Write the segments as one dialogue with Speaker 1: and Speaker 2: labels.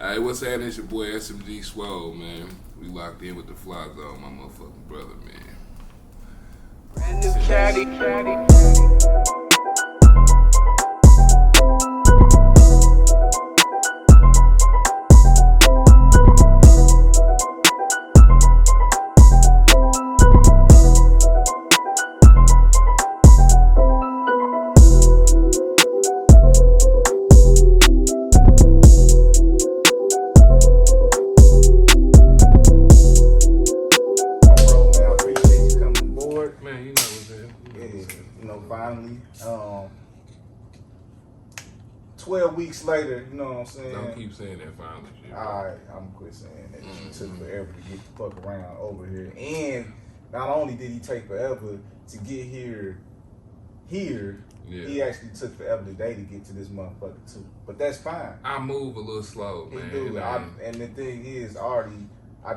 Speaker 1: Hey, what's happening? It's your boy SMG Swoe, man. We locked in with the Fly Zone, my motherfucking brother, man.
Speaker 2: Brand new caddy. Bro, man, I appreciate you coming aboard.
Speaker 1: Man, you know what's happening.
Speaker 2: Finally. 12 weeks later, you know what I'm saying?
Speaker 1: Don't keep saying that finally shit.
Speaker 2: Alright, I'm quit saying that. You took forever to get the fuck around over here. And not only did he take forever to get here, he actually took forever today to get to this motherfucker too. But that's fine.
Speaker 1: I move a little slow, man.
Speaker 2: And the thing is, I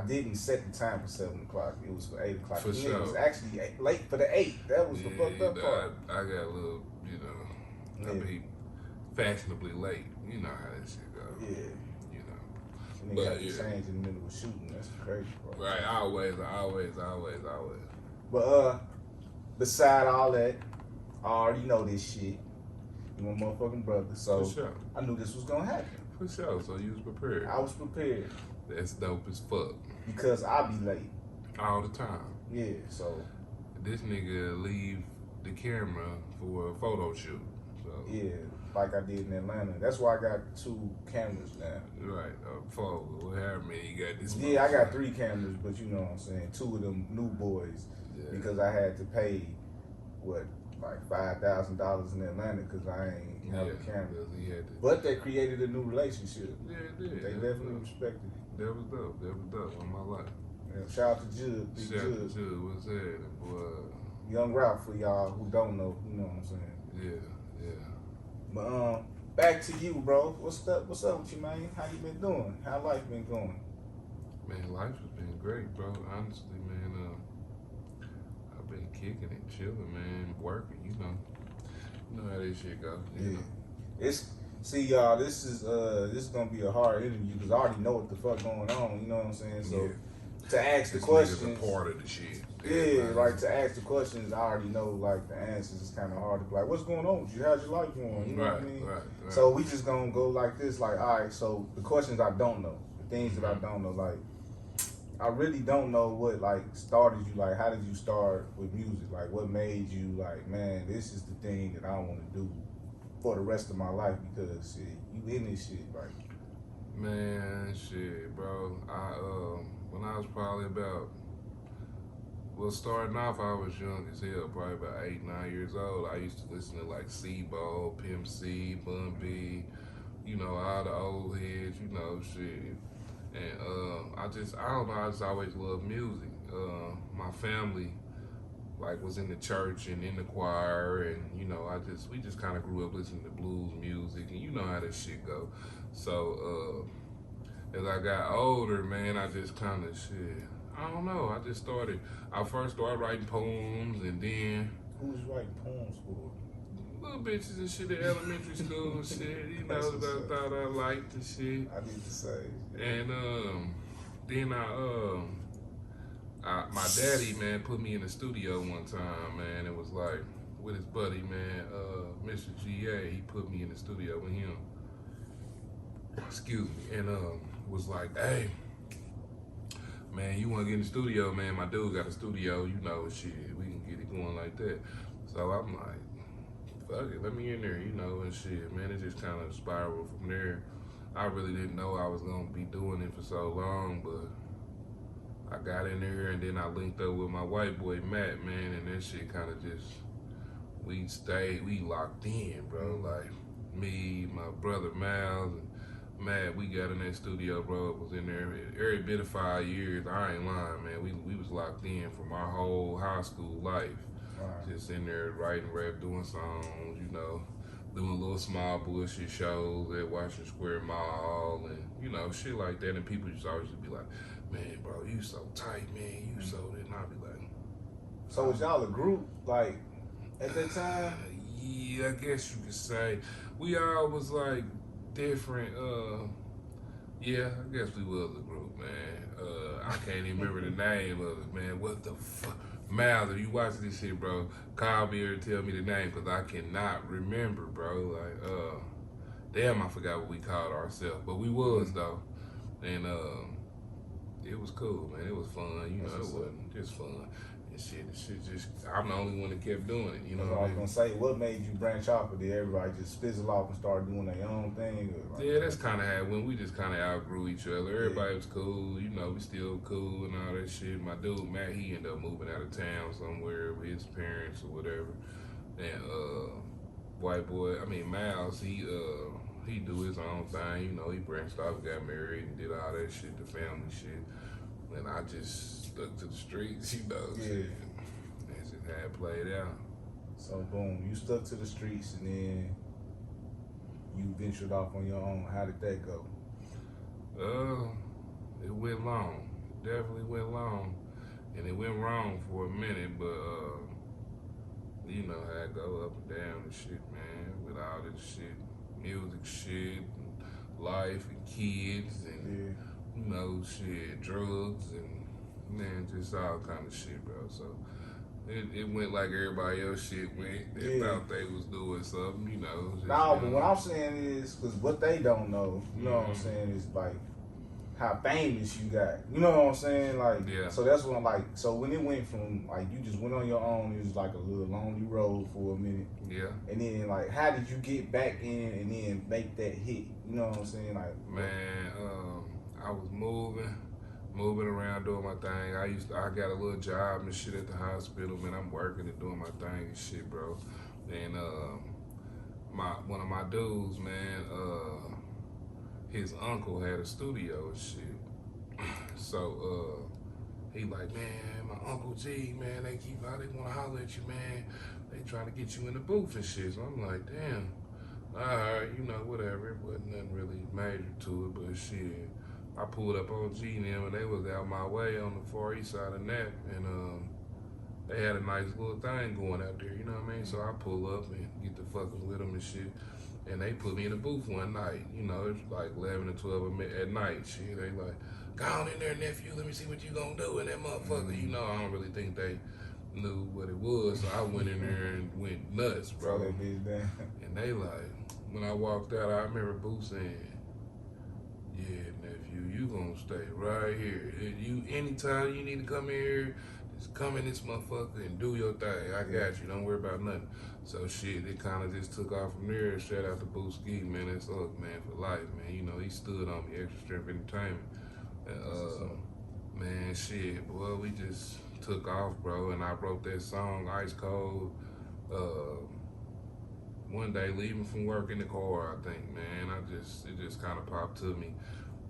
Speaker 2: didn't set the time for 7 o'clock. It was for 8 o'clock.
Speaker 1: For sure.
Speaker 2: It was actually late for the 8. That was the fucked up part.
Speaker 1: I got a little, I be fashionably late. You know how that shit go.
Speaker 2: Yeah.
Speaker 1: You know.
Speaker 2: And they got to change in the middle of shooting. That's the crazy part.
Speaker 1: Right, always.
Speaker 2: But beside all that, I already know this shit. You my motherfucking brother. So
Speaker 1: For sure.
Speaker 2: I knew this was gonna happen.
Speaker 1: For sure, so you was prepared.
Speaker 2: I was prepared.
Speaker 1: That's dope as fuck.
Speaker 2: Because I be late.
Speaker 1: All the time.
Speaker 2: Yeah, so
Speaker 1: This nigga leave the camera for a photo shoot. So
Speaker 2: yeah, like I did in Atlanta. That's why I got 2 cameras now.
Speaker 1: Right, however many you got this.
Speaker 2: Yeah, I got 3 cameras, but you know what I'm saying. 2 of them new boys because I had to pay like $5,000 in Atlanta because I ain't have a camera. But they created a new relationship.
Speaker 1: Yeah, it did.
Speaker 2: They definitely respected it.
Speaker 1: That was dope on my life.
Speaker 2: Yeah, shout out to Jud, Big
Speaker 1: Shout out to
Speaker 2: Jud.
Speaker 1: Jud, what's that, boy?
Speaker 2: Young Ralph for y'all who don't know, you know what I'm saying.
Speaker 1: Yeah.
Speaker 2: But back to you, bro. What's up with you, man? How you been doing? How life been going?
Speaker 1: Man, life has been great, bro. Honestly, man. I've been kicking it, chilling, man, working. You know how this shit go. You know.
Speaker 2: See y'all. This is gonna be a hard interview because I already know what the fuck going on. You know what I'm saying? So to ask the questions,
Speaker 1: a part of the shit.
Speaker 2: Yeah, like to ask the questions, I already know like the answers. Is kind of hard to be like, what's going on with you? How's your life going? You know what I mean?
Speaker 1: Right.
Speaker 2: So we just gonna go like this. Like, all right. So the questions I don't know, the things that I don't know, like I really don't know what like started you. Like, how did you start with music? Like, what made you like, man, this is the thing that I want to do for the rest of my life because shit, you in this shit, like.
Speaker 1: Man, shit, bro. When I was probably starting off, I was young as hell, probably about 8, 9 years old. I used to listen to like C-Bo, Pimp C, Bun B, all the old heads, shit. And I don't know, I just always loved music. My family was in the church and in the choir, and we just kind of grew up listening to blues music, and you know how this shit go. So as I got older, man, I just kind of I don't know. I first started writing poems, and then
Speaker 2: Who's writing poems for?
Speaker 1: little bitches and shit in elementary school and shit. That I thought I liked the shit.
Speaker 2: I need to say.
Speaker 1: And then my daddy, man, put me in the studio one time, man. It was like with his buddy, man, Mr. G.A. He put me in the studio with him. Excuse me. And was like, hey, man, you want to get in the studio, man? My dude got a studio, shit. We can get it going like that. So I'm like, fuck it, let me in there, and shit. Man, it just kind of spiraled from there. I really didn't know I was going to be doing it for so long, but I got in there, and then I linked up with my white boy, Matt, man, and that shit kind of just, we locked in, bro. Like, me, my brother Miles, and Matt, we got in that studio, bro. It was in there every bit of 5 years. I ain't lying, man. We was locked in from our whole high school life. Right. Just in there writing rap, doing songs, doing little small bullshit shows at Washington Square Mall and, shit like that. And people just always be like, man, bro, you so tight, man. You so, and I'll be like.
Speaker 2: So was y'all a group, like, at that time?
Speaker 1: Yeah, I guess you could say. We all was like different Yeah, I guess we was a group, man. I can't even remember the name of it, man. What the fuck? Mal, if you watch this shit, bro, call me here and tell me the name, because I cannot remember, bro. Like, damn, I forgot what we called ourselves. But we was, though. And, it was cool, man. It was fun. You know, it wasn't just fun. And shit just, I'm the only one that kept doing it. You know what I
Speaker 2: was gonna say, what made you branch off? Or did everybody just fizzle off and start doing their own thing? Or like,
Speaker 1: yeah, that's kind of how when we just kind of outgrew each other. Everybody was cool, you know, we still cool and all that shit. My dude Matt, he ended up moving out of town somewhere with his parents or whatever. And white boy, I mean Miles, he do his own thing. You know, he branched off, got married, and did all that shit, the family shit. And I just stuck to the streets, you know.
Speaker 2: Yeah.
Speaker 1: That's just how it played out.
Speaker 2: So boom, you stuck to the streets, and then you ventured off on your own. How did that go?
Speaker 1: It went long. It definitely went long, and it went wrong for a minute. But you know how it go up and down and shit, man. With all this shit, music shit, and life and kids and you know shit, drugs and man, just all kind of shit, bro. So. It went like everybody else shit went. They thought they was doing something, you know. Just,
Speaker 2: nah, but what I'm saying is, because what they don't know, you know what I'm saying, is like how famous you got. You know what I'm saying? Like, so that's what I'm like. So when it went from like you just went on your own, it was like a little lonely road for a minute.
Speaker 1: Yeah.
Speaker 2: And then like, how did you get back in and then make that hit? You know what I'm saying? Like,
Speaker 1: man, I was moving around doing my thing. I got a little job and shit at the hospital, man. I'm working and doing my thing and shit, bro. And one of my dudes, man, his uncle had a studio and shit. So he like, man, my Uncle G, man, they wanna holler at you, man. They trying to get you in the booth and shit. So I'm like, damn, alright, you know, whatever. It wasn't nothing really major to it, but shit. I pulled up on G and them, and they was out my way on the far east side of Nap, and they had a nice little thing going out there, you know what I mean? So I pull up and get to fucking with them and shit, and they put me in the booth one night, you know, it's like 11 or 12 at night, shit. They like, go on in there, nephew, let me see what you gonna do, and that motherfucker, you know, I don't really think they knew what it was, so I went in there and went nuts, bro. And they like, when I walked out, I remember Boo saying, yeah, nephew, you gonna stay right here. Anytime you need to come here, just come in this motherfucker and do your thing. I got you. Don't worry about nothing. So shit, it kind of just took off from there. Shout out to Boo Ski, man. That's up, man, for life, man. You know, he stood on me, Extra Strength Entertainment. Man, shit, boy, we just took off, bro. And I wrote that song, Ice Cold. One day leaving from work in the car, I think, man, it just kind of popped to me,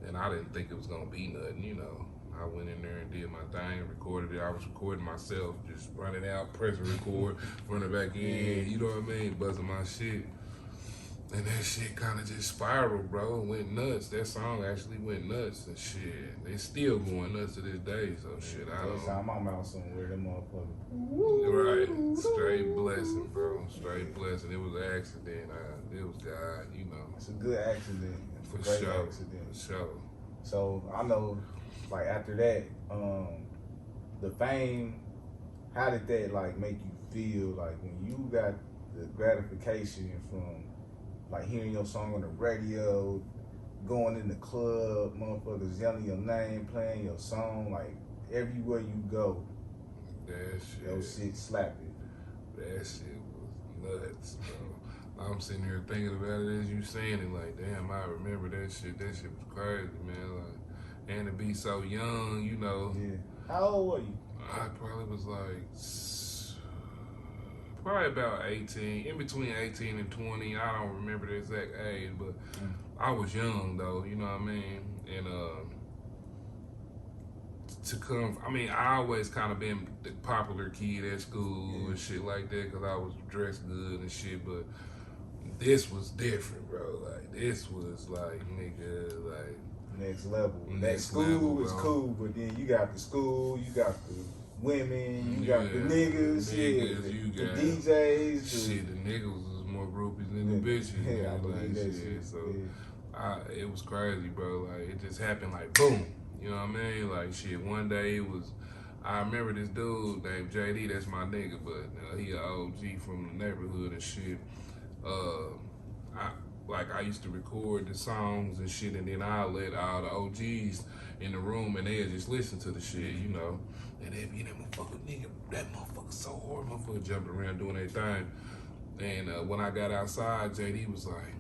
Speaker 1: and I didn't think it was gonna be nothing, you know. I went in there and did my thing and recorded it. I was recording myself, just running out, pressing record, running back in, you know what I mean, buzzing my shit. And that shit kind of just spiraled, bro, and went nuts. That song actually went nuts and shit. They still going nuts to this day, so shit, I don't know.
Speaker 2: I'm out somewhere, them motherfuckers.
Speaker 1: Right, straight blessing, bro, straight blessing. It was an accident, it was God, you know.
Speaker 2: It's a good accident.
Speaker 1: For
Speaker 2: great
Speaker 1: sure,
Speaker 2: accident.
Speaker 1: for sure.
Speaker 2: So I know, like after that, the fame, how did that like make you feel? Like when you got the gratification from like hearing your song on the radio, going in the club, motherfuckers yelling your name, playing your song, like everywhere you go, that shit slapping.
Speaker 1: That shit was nuts, bro. I'm sitting here thinking about it as you saying it, like, damn, I remember that shit. That shit was crazy, man. Like, and to be so young, you know.
Speaker 2: Yeah. How old were you?
Speaker 1: I probably was like, probably about 18, in between 18 and 20. I don't remember the exact age, but I was young though, you know what I mean? And I always kind of been the popular kid at school and shit like that because I was dressed good and shit, but this was different, bro. Like, this was like, nigga, like,
Speaker 2: next level. That school was cool, but then you got the school, you got the women, you got the niggas, the DJs.
Speaker 1: Shit, the niggas was more groupies than the bitches.
Speaker 2: Yeah, I believe that
Speaker 1: shit.
Speaker 2: shit.
Speaker 1: So it was crazy, bro. Like it just happened, like boom. You know what I mean? Like shit. One day it was. I remember this dude named JD. That's my nigga, but he an OG from the neighborhood and shit. I used to record the songs and shit, and then I let all the OGs in the room, and they'd just listen to the shit, you know. And they'd be that motherfucker, nigga, that motherfucker so hard, motherfucker jumping around doing their thing. And when I got outside, JD was like,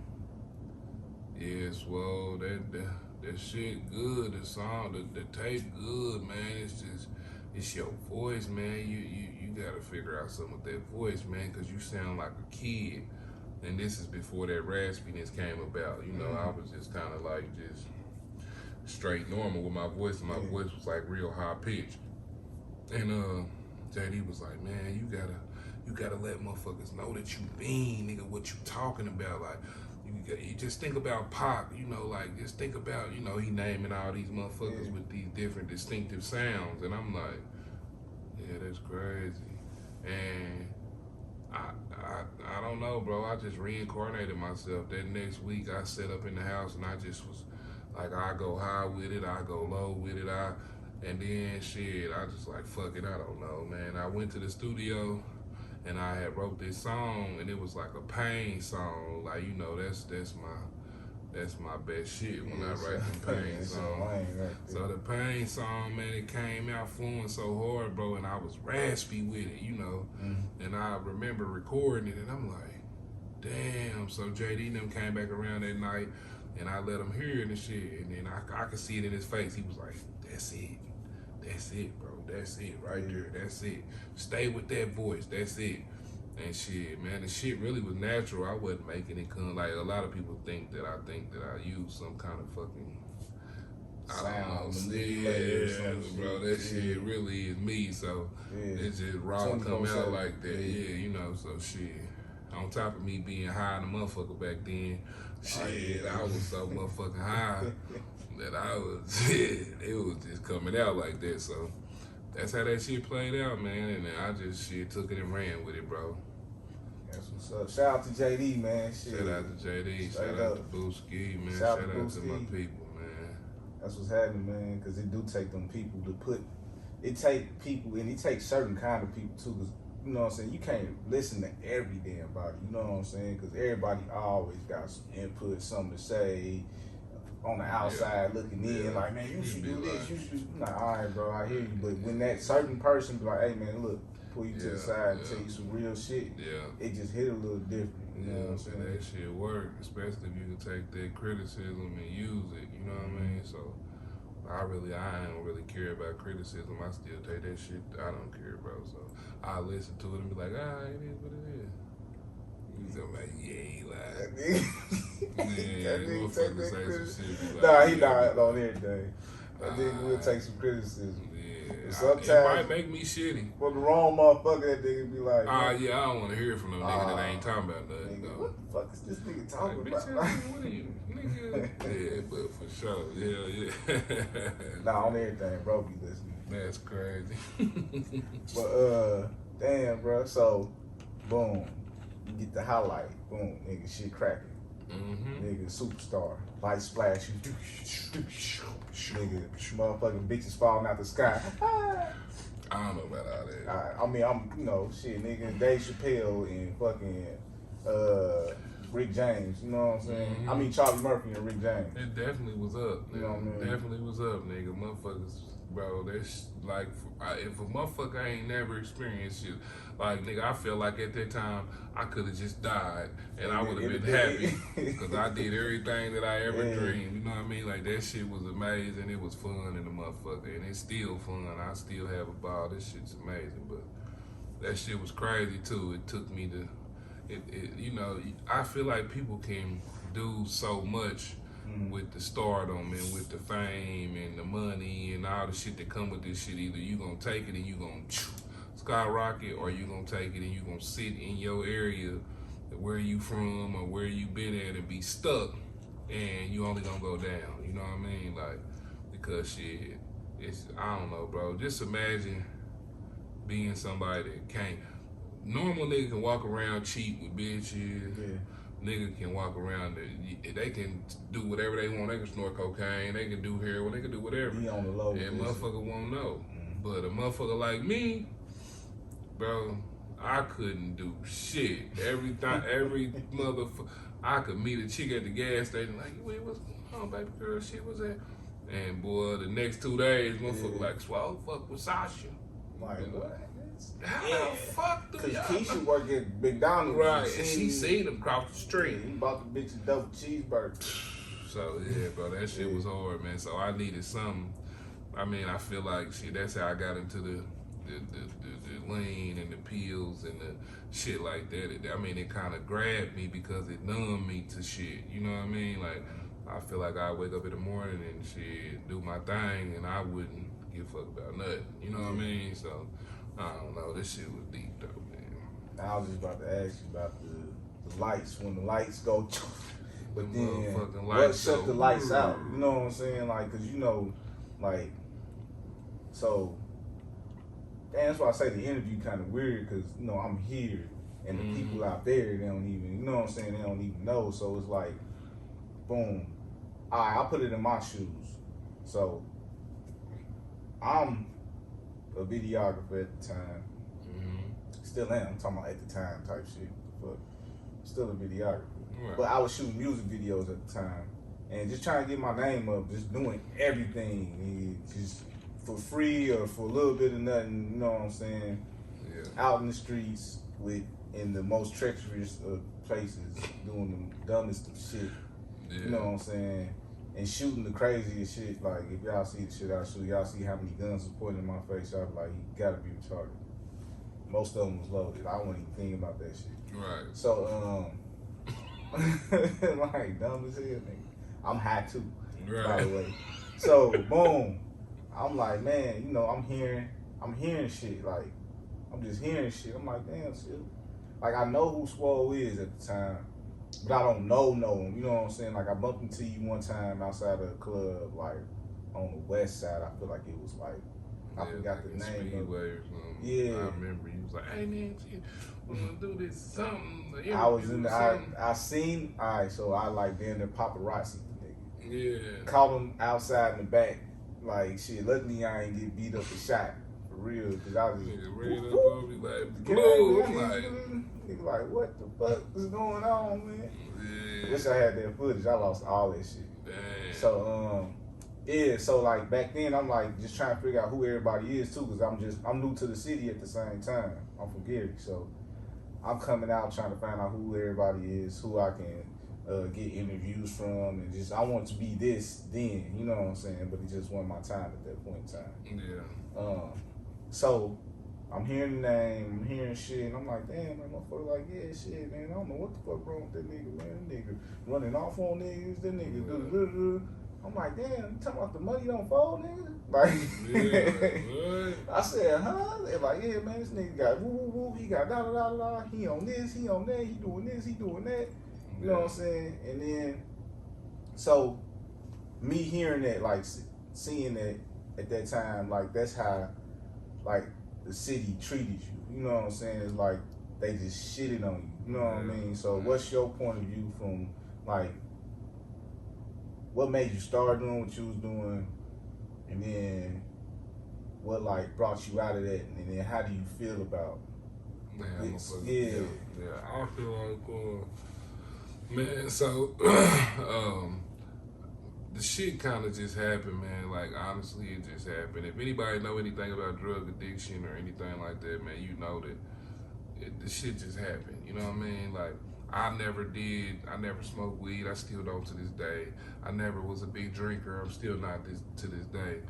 Speaker 1: "Yeah, Swoe, that shit good, the song, the tape good, man. It's your voice, man. You gotta figure out something with that voice, man, because you sound like a kid." And this is before that raspiness came about. You know, I was just kind of like just straight normal with my voice, and my voice was like real high pitched. And JD was like, "Man, you gotta let motherfuckers know that you mean, nigga, what you talking about. Like, you just think about Pac, you know, like just think about, you know, he naming all these motherfuckers with these different distinctive sounds." And I'm like, yeah, that's crazy. And I don't know, bro. I just reincarnated myself. That next week, I sat up in the house and I just was like, I go high with it, I go low with it, and then shit, I just like, fuck it, I don't know, man. I went to the studio and I had wrote this song, and it was like a pain song. Like, you know, that's my best shit when I write the pain song. So the pain song, man, it came out flowing so hard, bro, and I was raspy with it, you know. And I remember recording it, and I'm like, damn. So JD and them came back around that night, and I let him hear it and shit, and then I could see it in his face. He was like, that's it, bro. That's it right there. That's it. Stay with that voice. That's it. And shit, man, the shit really was natural. I wasn't making it come. Like, a lot of people think that I use some kind of fucking
Speaker 2: sound.
Speaker 1: Yeah, bro, that shit really is me. So it's just raw come out like that. Yeah, you know, so shit. On top of me being high in the motherfucker back then, shit, I was so motherfucking high that I was, it was just coming out like that. So that's how that shit played out, man. And then I just took it and ran with it, bro.
Speaker 2: That's what's up. Shout out to JD, man. Shit.
Speaker 1: Shout out to JD. Shout out to Booski, man. Shout out to my people, man.
Speaker 2: That's what's happening, man. Because it do take them people to put. It take people, and it takes certain kind of people too. Cause you know what I'm saying. You can't listen to every damn body. You know what I'm saying? Because everybody always got some input, something to say. On the outside looking in, like, man, you should do this. You should. I'm like, all right, bro, I hear you. But when that certain person be like, hey, man, look, pull you to the side and tell you some real shit, it just hit a little different. You know what I'm saying?
Speaker 1: That shit work, especially if you can take that criticism and use it. You know what I mean? So I don't really care about criticism. I still take that shit. I don't care, bro. So I listen to it and be like, it is what it is. He's like, yeah, he lied.
Speaker 2: That nigga take that criticism.
Speaker 1: Like,
Speaker 2: nah, he not on everything. That nigga will take some criticism.
Speaker 1: Yeah,
Speaker 2: sometimes
Speaker 1: it might make me shitty.
Speaker 2: For the wrong motherfucker, that nigga be like,
Speaker 1: I don't want to hear from no nigga that ain't talking about nothing.
Speaker 2: Nigga, what the fuck is this nigga talking about?
Speaker 1: What are you, nigga? Yeah, but for sure, yeah.
Speaker 2: Nah, on everything, bro, be listening.
Speaker 1: That's crazy.
Speaker 2: But damn, bro. So, boom. You get the highlight. Boom, nigga, shit cracking. Nigga, superstar. Light splash. Nigga, motherfucking bitches falling out the sky.
Speaker 1: I don't know about all that.
Speaker 2: I mean, I'm, shit, nigga, Dave Chappelle and fucking Rick James, you know what I'm saying? I mean, Charlie Murphy and Rick James.
Speaker 1: It definitely was up.
Speaker 2: You know what I mean?
Speaker 1: Definitely was up, nigga. Motherfuckers, bro, that's like, if a motherfucker ain't never experienced shit, like, nigga, I feel like at that time, I could have just died, and I would have been happy, because I did everything that I ever dreamed, you know what I mean? Like, that shit was amazing, it was fun in the motherfucker, and it's still fun, I still have a ball, this shit's amazing, but that shit was crazy, too. It took me to, I feel like people can do so much with the stardom and with the fame and the money and all the shit that come with this shit. Either you gonna take it and you gonna skyrocket, or you gonna take it and you gonna sit in your area where you from or where you been at and be stuck, and you only gonna go down. You know what I mean? Like, because shit, it's, I don't know, bro. Just imagine being somebody that can't. Normal nigga can walk around cheap with bitches, nigga can walk around, they can do whatever they want. They can snort cocaine, they can do heroin, they can do whatever.
Speaker 2: Be on the low.
Speaker 1: And motherfucker won't know.
Speaker 2: Mm-hmm.
Speaker 1: But a motherfucker like me, bro, I couldn't do shit. Every motherfucker, I could meet a chick at the gas station like, wait, what's going on, baby girl? Shit, what's that? And boy, the next 2 days, motherfucker like, Swoe, fuck with Sasha.
Speaker 2: Like, what?
Speaker 1: How the fuck do
Speaker 2: Cause
Speaker 1: y'all?
Speaker 2: Keisha work at McDonald's.
Speaker 1: Right, and she seen him cross the street.
Speaker 2: He bought the bitch a double cheeseburger.
Speaker 1: So yeah, bro, that shit was hard, man. So I needed something. I mean, I feel like shit. That's how I got into the lean and the pills and the shit like that. I mean, it kind of grabbed me because it numbed me to shit. You know what I mean? Like, I feel like I wake up in the morning and shit, do my thing, and I wouldn't give a fuck about nothing. You know what I mean? So I don't know. This shit was deep though, man.
Speaker 2: I was just about to ask you about the lights when the lights go. But then what shut the lights out? You know what I'm saying? Like, cause you know, like, so. And that's why I say the interview kind of weird, cause you know I'm here and the people out there, they don't even, you know what I'm saying? They don't even know. So it's like, boom. All right, I'll put it in my shoes. So I'm a videographer at the time. Still am. I'm talking about at the time type shit. But still a videographer. Right. But I was shooting music videos at the time. And just trying to get my name up, just doing everything. Just for free or for a little bit of nothing, you know what I'm saying? Yeah. Out in the streets in the most treacherous of places, doing the dumbest of shit. Yeah. You know what I'm saying? And shooting the craziest shit. Like, if y'all see the shit I shoot, y'all see how many guns was pointed in my face, y'all be like, you gotta be retarded. Most of them was loaded. I wasn't even thinking about that shit. Right. So, like, dumb as hell, nigga. I'm high too, right, by the way. So, boom. I'm like, man, you know, I'm hearing shit. Like, I'm just hearing shit. I'm like, damn, shit. Like, I know who Swoe is at the time, but I don't know him. You know what I'm saying? Like, I bumped into you one time outside of a club, like, on the west side. I feel like it was like, I forgot like the name. Speedway or something. Yeah. I remember you was like, hey, man, we're going to do this something. I was in the, I seen, all right, so I like damn near paparazzi the nigga. Yeah. Caught him outside in the back. Like, shit, luckily I ain't get beat up and shot. For real, because I was just, ran up on me like, blue. Nigga like, what the fuck is going on, man? Yeah. Wish I had that footage. I lost all that shit. Damn. So, yeah, so like back then I'm like just trying to figure out who everybody is too, because I'm new to the city at the same time. I'm from Gary, so I'm coming out trying to find out who everybody is, who I can get interviews from, and just I want to be this then, you know what I'm saying? But it just wasn't my time at that point in time. Yeah. So I'm hearing the name, I'm hearing shit, and I'm like, damn, man, motherfucker, like, yeah, shit, man, I don't know what the fuck wrong with that nigga, man. That nigga running off on niggas, that nigga, I'm like, damn, you talking about the money don't fold, nigga? Like, yeah, I said, huh? They're like, yeah, man, this nigga got woo, woo, woo, he got da, da, da, da, he on this, he on that, he doing this, he doing that. You know what I'm saying? And then, so, me hearing that, like, seeing that at that time, like, that's how, like, the city treated you. You know what I'm saying? It's like, they just shitted on you. You know what I mean? So, what's your point of view from, like, what made you start doing what you was doing, and then what like brought you out of that, and then how do you feel about this? Yeah,
Speaker 1: I feel like, man. So the shit kind of just happened, man. Like honestly, it just happened. If anybody know anything about drug addiction or anything like that, man, you know that the shit just happened. You know what I mean? Like. I never smoked weed, I still don't to this day. I never was a big drinker, I'm still not to this day.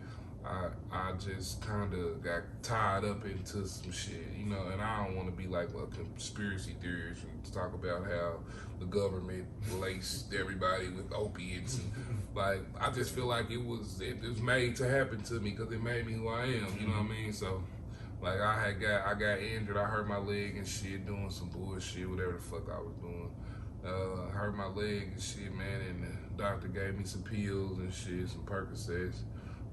Speaker 1: I just kind of got tied up into some shit, you know, and I don't want to be like a conspiracy theorist and talk about how the government laced everybody with opiates. And, like, I just feel like it was made to happen to me because it made me who I am, you know what I mean? So, like I got injured. I hurt my leg and shit doing some bullshit, whatever the fuck I was doing. Hurt my leg and shit, man. And the doctor gave me some pills and shit, some Percocets.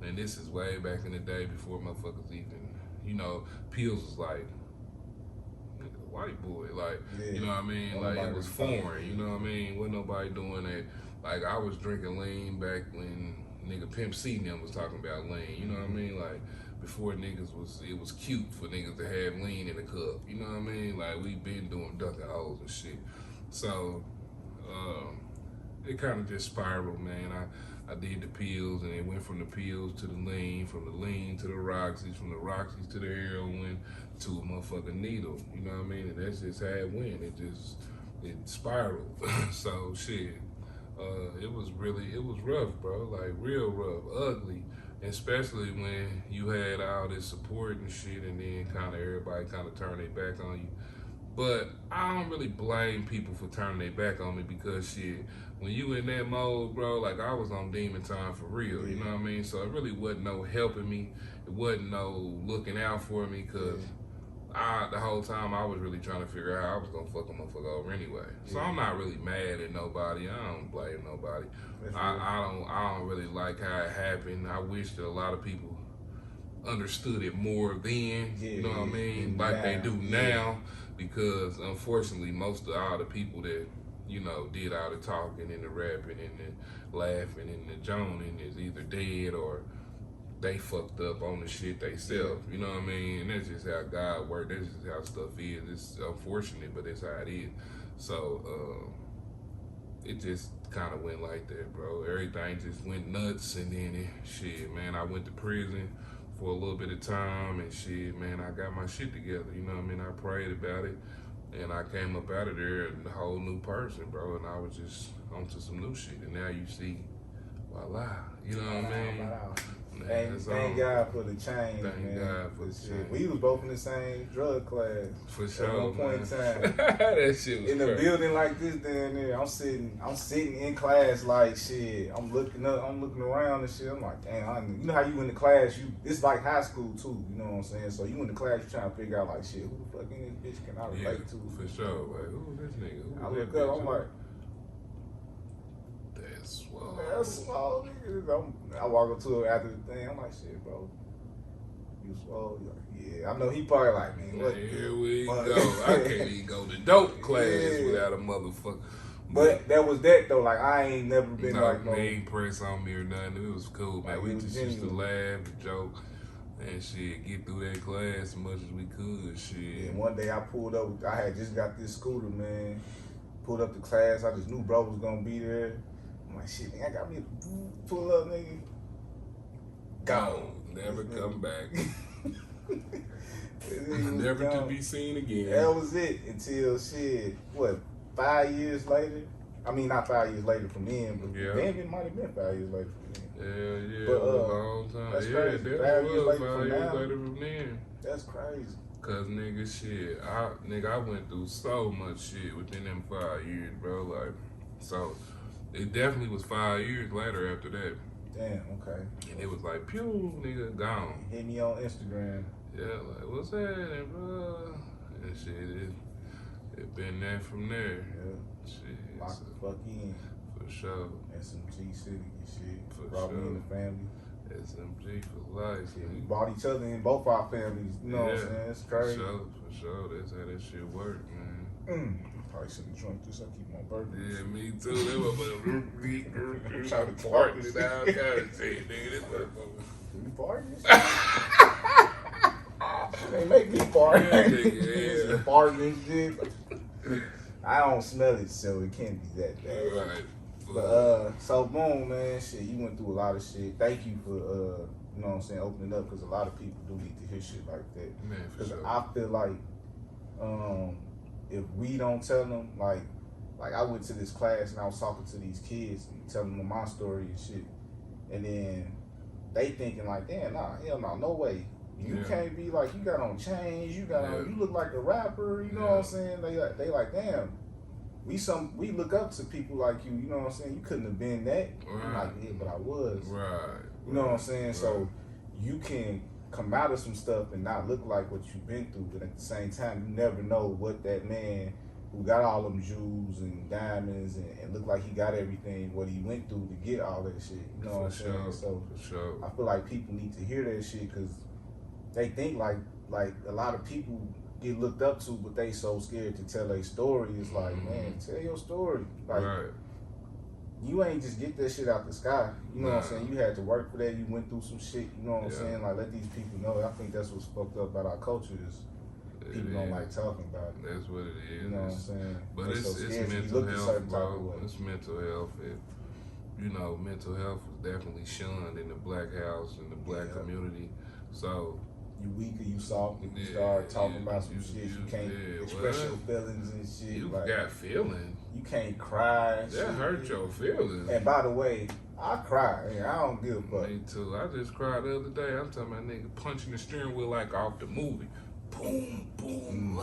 Speaker 1: And this is way back in the day before motherfuckers even, you know, pills was like white boy. Like,
Speaker 2: Yeah.
Speaker 1: you know what I mean?
Speaker 2: Don't
Speaker 1: Like,
Speaker 2: nobody
Speaker 1: it was
Speaker 2: really
Speaker 1: foreign. You know what I mean? Wasn't nobody doing that. Like, I was drinking lean back when nigga Pimp C and them was talking about lean. You know what I mean? Like, before niggas it was cute for niggas to have lean in the cup. You know what I mean? Like, we been doing ducking holes and shit. So, it kind of just spiraled, man. I did the pills, and it went from the pills to the lean to the Roxys, from the Roxys to the heroin, to a motherfucking needle. You know what I mean? And that's just how it went. It spiraled. So shit, it was rough, bro. Like real rough, ugly. Especially when you had all this support and shit, and then kind of everybody kind of turned their back on you. But I don't really blame people for turning their back on me because shit, when you in that mode, bro, like I was on demon time for real, you know what I mean? So it really wasn't no helping me. It wasn't no looking out for me because the whole time I was really trying to figure out how I was gonna fuck a motherfucker over anyway. So I'm not really mad at nobody. I don't blame nobody. I don't really like how it happened. I wish that a lot of people understood it more then, you know what I mean, like they do now, because unfortunately most of all the people that, you know, did all the talking and the rapping and the laughing and the joning is either dead or they fucked up on the shit they self, you know what I mean, and that's just how God works, that's just how stuff is. It's unfortunate, but that's how it is. So it just kind of went like that, bro. Everything just went nuts, and then shit, man, I went to prison for a little bit of time, and shit, man, I got my shit together, you know what I mean? I prayed about it, and I came up out of there a whole new person, bro, and I was just onto some new shit, and now you see, voila, you know what I mean?
Speaker 2: Thank God for the change,
Speaker 1: Thank
Speaker 2: man.
Speaker 1: God for the change.
Speaker 2: We was both in the same drug class.
Speaker 1: For sure,
Speaker 2: at one point in time.
Speaker 1: That shit was
Speaker 2: in
Speaker 1: crazy.
Speaker 2: A building like this down there, I'm sitting in class like shit. I'm looking around and shit. I'm like, damn, you know how you in the class, it's like high school too, you know what I'm saying? So you in the class, you trying to figure out like shit, who the fuck in this bitch can I relate to?
Speaker 1: For sure, like, who this nigga?
Speaker 2: I look up, I'm like,
Speaker 1: that's Swoe.
Speaker 2: That's Swoe, nigga. I walk up to him after the thing. I'm like, shit, bro. You Swoe? Yeah. I know he probably like, man, what?
Speaker 1: Here we go. I can't even go to dope class without a motherfucker.
Speaker 2: But that was that though. Like I ain't never been like no.
Speaker 1: They ain't press on me or nothing. It was cool, man. We just used to laugh, joke, and shit. Get through that class as much as we could. Shit.
Speaker 2: And one day I pulled up. I had just got this scooter, man. Pulled up to class. I just knew bro was gonna be there. I'm like, shit, man, I got me to pull up, nigga. Gone.
Speaker 1: Never come back. Never to be seen again.
Speaker 2: That was it until shit. What? 5 years later? I mean, not 5 years later from then, but then it might have been 5 years later from then.
Speaker 1: Yeah,
Speaker 2: but,
Speaker 1: a long time.
Speaker 2: That's
Speaker 1: yeah,
Speaker 2: crazy.
Speaker 1: that
Speaker 2: 5 years
Speaker 1: was
Speaker 2: later
Speaker 1: 5
Speaker 2: from
Speaker 1: years
Speaker 2: now.
Speaker 1: later from then.
Speaker 2: That's crazy.
Speaker 1: Cause nigga, shit, I went through so much shit within them 5 years, bro. Like, so it definitely was 5 years later after that.
Speaker 2: Damn, okay.
Speaker 1: And it was like, pew, nigga, gone.
Speaker 2: Hit me on Instagram.
Speaker 1: Yeah, like, what's happening, bro? And shit, it been that from there.
Speaker 2: Yeah.
Speaker 1: Shit.
Speaker 2: Lock the fuck in.
Speaker 1: For sure.
Speaker 2: SMG City and shit.
Speaker 1: For
Speaker 2: Brought
Speaker 1: sure.
Speaker 2: me in the family.
Speaker 1: SMG for life.
Speaker 2: Yeah, we brought each other in both our families. You know what I'm saying? It's crazy.
Speaker 1: For sure. That's how that shit work, man.
Speaker 2: Probably shouldn't drink this. I keep my burger.
Speaker 1: Yeah, me too. That motherfucker trying to fart it out. God damn, nigga, this motherfucker.
Speaker 2: You farting? They make me fart.
Speaker 1: Yeah.
Speaker 2: Farting and shit. I don't smell it, so it can't be that bad.
Speaker 1: Right.
Speaker 2: But so boom, man, shit, you went through a lot of shit. Thank you for you know what I'm saying, opening up, because a lot of people do need to hear shit like that.
Speaker 1: Man, for sure.
Speaker 2: I feel like if we don't tell them, like I went to this class and I was talking to these kids and telling them my story and shit, and then they thinking like, damn, nah, hell no, no way. You can't be like, you got on chains, you got on, you look like a rapper, you know what I'm saying? They like, damn, we look up to people like you know what I'm saying? You couldn't have been that.
Speaker 1: Right.
Speaker 2: I'm like, yeah, but I was.
Speaker 1: Right.
Speaker 2: You know what I'm saying? Right. So you can come out of some stuff and not look like what you've been through, but at the same time, you never know what that man who got all them jewels and diamonds and look like he got everything, what he went through to get all that shit. You know what I'm saying? So I feel like people need to hear that shit, because they think like a lot of people get looked up to, but they so scared to tell a story. It's like, man, tell your story. Like, you ain't just get that shit out the sky. You know what I'm saying? You had to work for that. You went through some shit. You know what I'm saying? Like, let these people know. I think that's what's fucked up about our culture is people don't like talking about it.
Speaker 1: That's what it is.
Speaker 2: You know what I'm saying?
Speaker 1: But
Speaker 2: they
Speaker 1: it's
Speaker 2: so scared
Speaker 1: mental
Speaker 2: to
Speaker 1: health, bro. It's mental health. You know, mental health is definitely shunned in the black house, in the black community. So
Speaker 2: you weak or you soft if you start talking about some shit. You can't express your feelings and shit.
Speaker 1: You
Speaker 2: like,
Speaker 1: got feelings.
Speaker 2: You can't cry. And
Speaker 1: that hurt your feelings.
Speaker 2: And by the way, I cry. I don't give a fuck.
Speaker 1: Me too. I just cried the other day. I'm talking about nigga punching the steering wheel like off the movie. Boom, boom,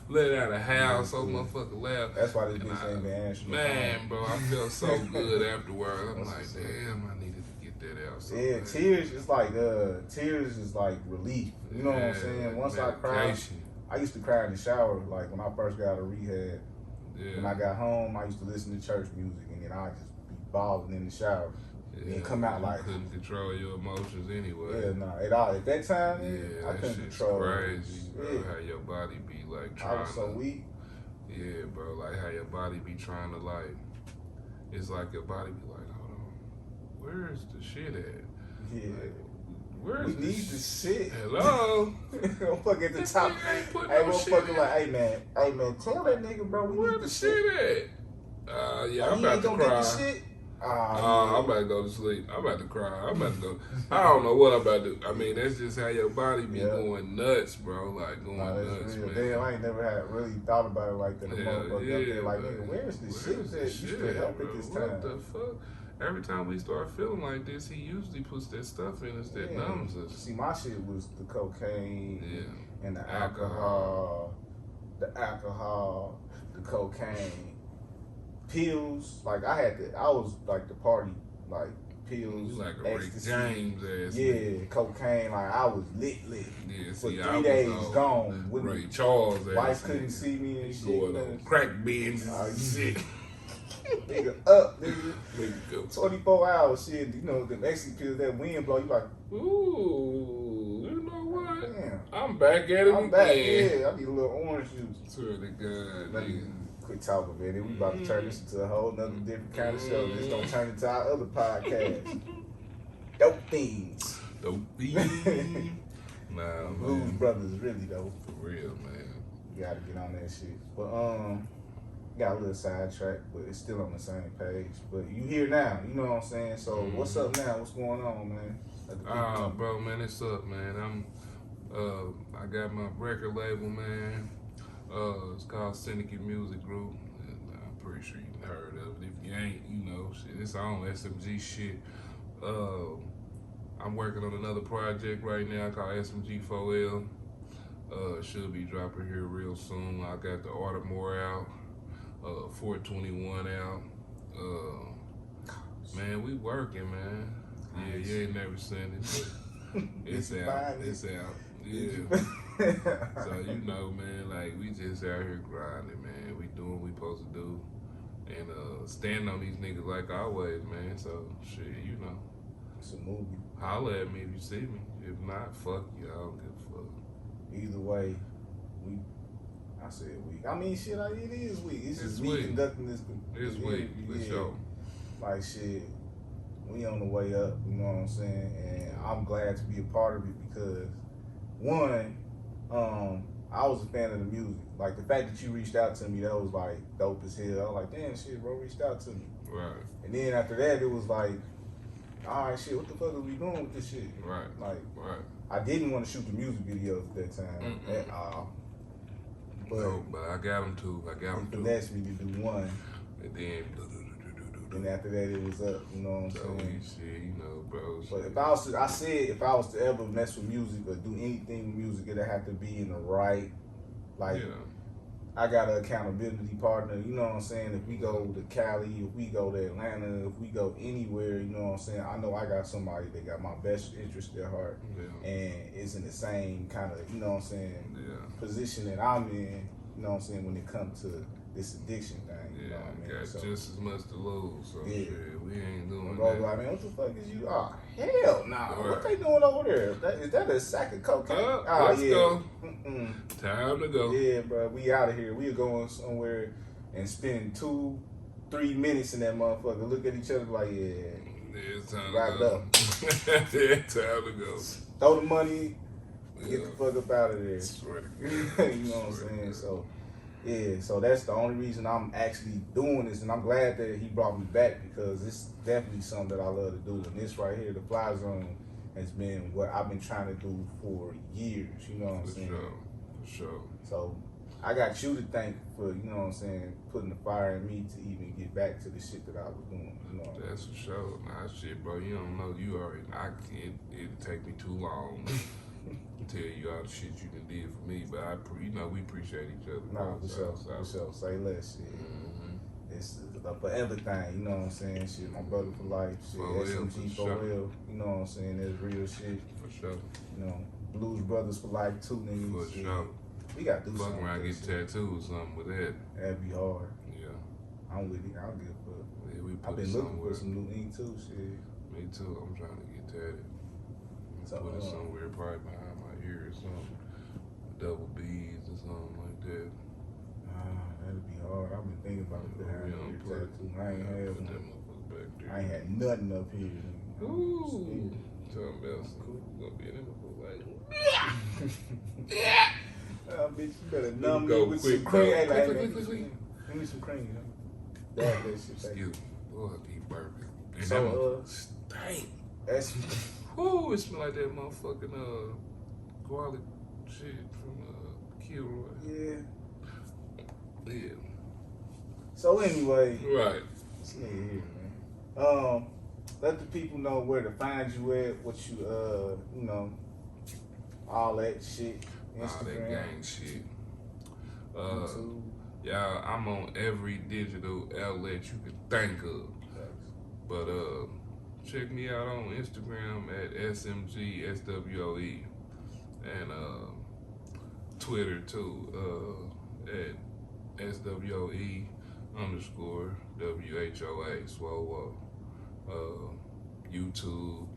Speaker 1: let it out of the house, so motherfucker laugh.
Speaker 2: That's why this bitch ain't been answering.
Speaker 1: Man, bro, I felt so good afterwards. I'm like, damn, I needed to get that out. So
Speaker 2: yeah, tears is like relief. You know what I'm saying? Once I cried, I used to cry in the shower. Like when I first got out of rehab. When I got home, I used to listen to church music, and then I just be bawling in the shower. And come out like
Speaker 1: couldn't control your emotions anyway.
Speaker 2: Yeah, nah. At that time, I couldn't control.
Speaker 1: Crazy, bro. How your body be like trying.
Speaker 2: I was so weak.
Speaker 1: Yeah, bro. Like how your body be trying to like. It's like your body be like, hold on, where's the shit at?
Speaker 2: Yeah.
Speaker 1: Like, where's
Speaker 2: the shit?
Speaker 1: Hello.
Speaker 2: Motherfucker at the top. Hey, motherfucker, like, hey man, tell that nigga, bro,
Speaker 1: where the shit at? Yeah, I'm about to cry.
Speaker 2: Get the shit?
Speaker 1: I'm about to go to sleep. I'm about to cry. I'm about to go. I don't know what I'm about to do. I mean, that's just how your body be going nuts, bro. Like going nuts, man.
Speaker 2: Damn, I ain't never really thought about it like that. The motherfucker up there, like, nigga, where's the shit that used to help at this time?
Speaker 1: What the fuck? Every time we start feeling like this, he usually puts that stuff in us that numbs us.
Speaker 2: See, my shit was the cocaine and the alcohol, the cocaine. Pills, like I was like the party, like pills,
Speaker 1: like a Rick James ass.
Speaker 2: Yeah, cocaine, like I was lit.
Speaker 1: Yeah,
Speaker 2: for
Speaker 1: see,
Speaker 2: 3 days gone.
Speaker 1: Ray Charles ass.
Speaker 2: Wife couldn't see me and shit.
Speaker 1: Going on crack bins and shit.
Speaker 2: Nigga up, nigga. 24 hours, shit. You know, the ecstasy pills, that wind blow, you like,
Speaker 1: ooh, you know what?
Speaker 2: Damn.
Speaker 1: I'm back at it again.
Speaker 2: Back, yeah. I need a little orange juice.
Speaker 1: Swear to God, nigga.
Speaker 2: Quit talking, man. We about to turn this into a whole nother different kind of show. This gonna turn into our other podcast. Dope things.
Speaker 1: Nah,
Speaker 2: Blues Brothers, really though.
Speaker 1: For real, man.
Speaker 2: You gotta get on that shit. But got a little sidetrack, but it's still on the same page. But you here now, you know what I'm saying? So what's up now? What's going on, man?
Speaker 1: Bro, man, it's up, man. I got my record label, man. It's called Syndicate Music Group. And I'm pretty sure you heard of it. If you ain't, you know, shit, it's on SMG shit. I'm working on another project right now called SMG 4L. Should be dropping here real soon. I got the Art of More out, 421 out. Man, we working, man. Yeah, you ain't never seen it, but it's out. It's out. Yeah. So you know, man, like we just out here grinding, man. We doing what we supposed to do, and standing on these niggas like always, man. So shit, you know,
Speaker 2: it's a movie.
Speaker 1: Holla at me if you see me. If not, fuck you. I don't give a fuck.
Speaker 2: Either way, I said week. I mean, shit, like, it is week. It's just me conducting this.
Speaker 1: It's week, for sure.
Speaker 2: Like shit, we on the way up. You know what I'm saying? And I'm glad to be a part of it because one. I was a fan of the music. Like, the fact that you reached out to me, that was, like, dope as hell. I was like, damn, shit, bro reached out to me.
Speaker 1: Right.
Speaker 2: And then after that, it was like, all right, shit, what the fuck are we doing with this shit?
Speaker 1: Right.
Speaker 2: Like,
Speaker 1: right.
Speaker 2: I didn't want to shoot the music videos at that time at all. But,
Speaker 1: no, but I got them to. I got them to.
Speaker 2: Finesse me to do one.
Speaker 1: And then.
Speaker 2: And after that, it was up. You know what I'm saying?
Speaker 1: Shit, you know, bro.
Speaker 2: But if I was to ever mess with music or do anything with music, it'd have to be in the right, like, I got an accountability partner. You know what I'm saying? If we go to Cali, if we go to Atlanta, if we go anywhere, you know what I'm saying? I know I got somebody that got my best interest at heart and is in the same kind of, you know what I'm saying, position that I'm in. You know what I'm saying? When it comes to this addiction thing. You know what I mean?
Speaker 1: Got
Speaker 2: So,
Speaker 1: just as much to lose. So
Speaker 2: yeah.
Speaker 1: shit, we ain't doing
Speaker 2: bro,
Speaker 1: that.
Speaker 2: I mean, what the fuck is you? Oh, hell nah.
Speaker 1: Right.
Speaker 2: What they doing over there? Is that a sack of cocaine?
Speaker 1: Let's
Speaker 2: yeah.
Speaker 1: go.
Speaker 2: Mm-mm.
Speaker 1: Time to go.
Speaker 2: Yeah, bro, we out of here. We are going somewhere and spend 2-3 minutes in that motherfucker. Look at each other like,
Speaker 1: It's time
Speaker 2: Wrap
Speaker 1: to go.
Speaker 2: up.
Speaker 1: Yeah, time to go.
Speaker 2: throw the money, get the fuck up out of there.
Speaker 1: Swear to
Speaker 2: You
Speaker 1: God.
Speaker 2: know what I'm
Speaker 1: Swear to
Speaker 2: saying?
Speaker 1: God.
Speaker 2: So, yeah, so that's the only reason I'm actually doing this, and I'm glad that he brought me back because it's definitely something that I love to do. And this right here, the Fly Zone, has been what I've been trying to do for years. You know what I'm saying?
Speaker 1: For sure.
Speaker 2: So, I got you to thank for, you know what I'm saying, putting the fire in me to even get back to the shit that I was doing. You know.
Speaker 1: That's for sure. Nah, shit, bro. You don't know. You already. It'd take me too long to tell you all the shit you done did for me. But we appreciate each other.
Speaker 2: Nah,
Speaker 1: bro.
Speaker 2: for sure. Say less shit.
Speaker 1: Mm-hmm.
Speaker 2: It's a forever thing, you know what I'm saying? Shit, my brother for life, shit, SMG
Speaker 1: for sure.
Speaker 2: you know what I'm saying? That's real shit.
Speaker 1: For sure.
Speaker 2: You know, Blues Brothers for life too, niggas.
Speaker 1: For sure.
Speaker 2: We gotta do
Speaker 1: Fuck
Speaker 2: something.
Speaker 1: around,
Speaker 2: with
Speaker 1: get
Speaker 2: that shit.
Speaker 1: tattooed or something with that.
Speaker 2: That'd be hard.
Speaker 1: Yeah.
Speaker 2: I'm with it. I'll give a fuck.
Speaker 1: Yeah, we put
Speaker 2: I've been
Speaker 1: it
Speaker 2: looking
Speaker 1: somewhere.
Speaker 2: for some new ink too, shit.
Speaker 1: Me too. I'm trying to get tatted.
Speaker 2: So,
Speaker 1: Put it somewhere, probably behind my ear or something. Double beads or something like that.
Speaker 2: That'd be hard. I've been thinking about it behind here tattoo. I ain't had
Speaker 1: put that
Speaker 2: one.
Speaker 1: motherfucker back there.
Speaker 2: I ain't had nothing up here.
Speaker 1: Ooh. Talking about something. Gonna be in there before like.
Speaker 2: Bitch, you better numb me
Speaker 1: Go
Speaker 2: with
Speaker 1: quick,
Speaker 2: some cream.
Speaker 1: bro.
Speaker 2: Hey, like,
Speaker 1: Quick.
Speaker 2: Give me some cream, you know? Dab that shit, baby.
Speaker 1: Excuse me. Boy, I keep burping. And
Speaker 2: So,
Speaker 1: that stank.
Speaker 2: That's
Speaker 1: Whoo, it smell like that motherfucking garlic shit from Heroin.
Speaker 2: yeah.
Speaker 1: Yeah.
Speaker 2: So anyway,
Speaker 1: Right.
Speaker 2: this nigga here, man. Let the people know where to find you at, what you you know, all that shit.
Speaker 1: All that
Speaker 2: Instagram,
Speaker 1: gang shit.
Speaker 2: YouTube.
Speaker 1: Y'all, I'm on every digital outlet you can think of. But check me out on Instagram at SMGSWOE and Twitter too at SWOE _ WHOA Swoe. YouTube.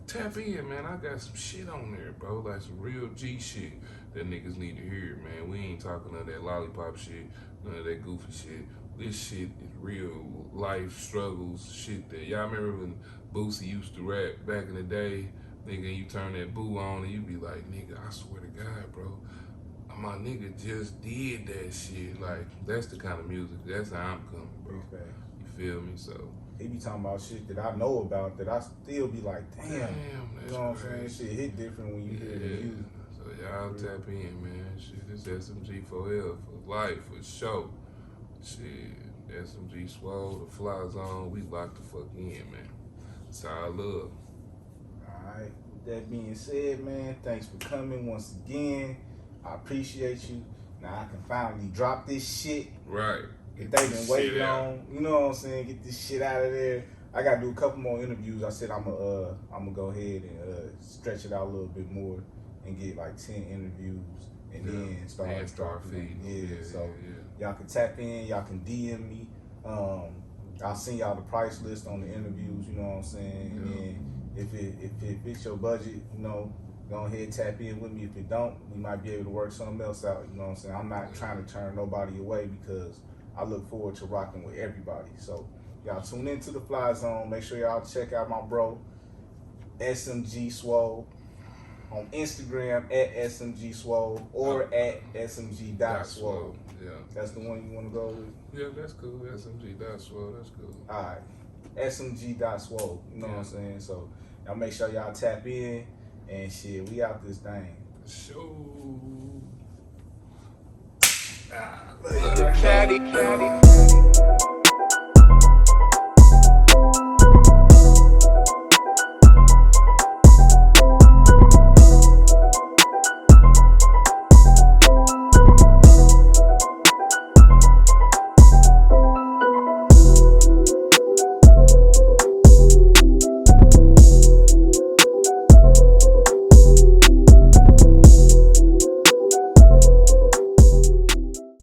Speaker 1: Tap in, man. I got some shit on there, bro. Like some real G shit that niggas need to hear, man. We ain't talking none of that lollipop shit, none of that goofy shit. This shit is real life struggles shit that y'all remember when Boosie used to rap back in the day, nigga, you turn that boo on and you be like, nigga, I swear to God, bro, my nigga just did that shit. Like, that's the kind of music, that's how I'm coming, bro.
Speaker 2: Okay.
Speaker 1: You feel me? So
Speaker 2: He be talking about shit that I know about that I still be like, damn.
Speaker 1: that's
Speaker 2: You know what I'm saying?
Speaker 1: crazy.
Speaker 2: Shit hit different when you hear the music.
Speaker 1: So y'all tap in, man. Shit, this SMG for L for life, for sure. Shit, SMG Swoe, the Fly Zone, we locked the fuck in, man. That's all I love.
Speaker 2: Alright, with that being said, man, thanks for coming once again. I appreciate you. Now I can finally drop this shit
Speaker 1: Right.
Speaker 2: that they been waiting
Speaker 1: Shit out.
Speaker 2: on. You know what I'm saying? Get this shit out of there. I gotta do a couple more interviews. I said I'm gonna go ahead and stretch it out a little bit more and get like 10 interviews and then start
Speaker 1: feeding.
Speaker 2: Yeah, so y'all can tap in, y'all can DM me. I'll send y'all the price list on the interviews, you know what I'm saying? And then if it fits your budget, you know, go ahead tap in with me. If it don't, we might be able to work something else out, you know what I'm saying? I'm not trying to turn nobody away because I look forward to rocking with everybody. So y'all tune into the Fly Zone. Make sure y'all check out my bro, SMG Swoe, on Instagram at SMG Swoe or at SMG.Swoe.
Speaker 1: Yeah.
Speaker 2: That's the one you want to go with?
Speaker 1: Yeah, that's cool. SMG.Swoe, that's cool.
Speaker 2: Alright. SMG.Swoe. You know what I'm saying? So y'all make sure y'all tap in and shit, we out this thing.
Speaker 1: Show.
Speaker 3: Caddy.